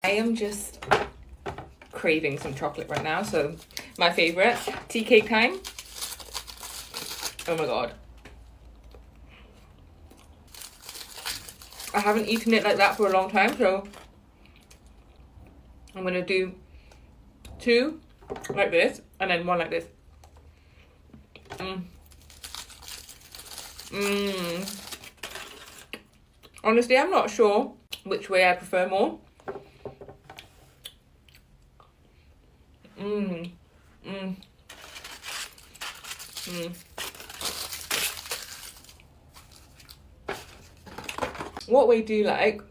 I am just craving some chocolate right now, so my favorite, tea cake time. Oh my god. I haven't eaten it like that for a long time, so I'm gonna do 2 like this and then 1 like this. Honestly, I'm not sure which way I prefer more. What way do you like?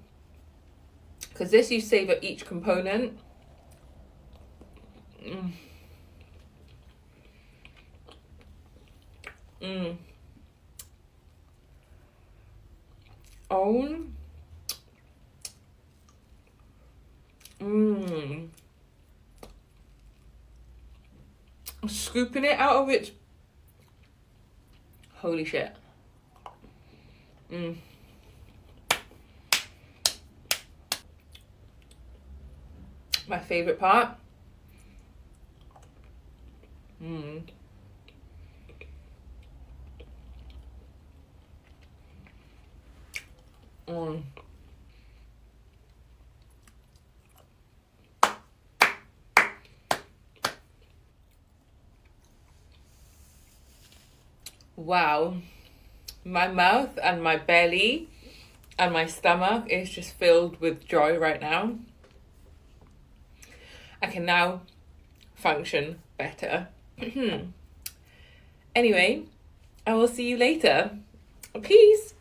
Because this you savour each component. Oh. Scooping it out of its... Holy shit. My favourite part. Wow. My mouth and my belly and my stomach is just filled with joy right now. I can now function better. Anyway, I will see you later. Peace.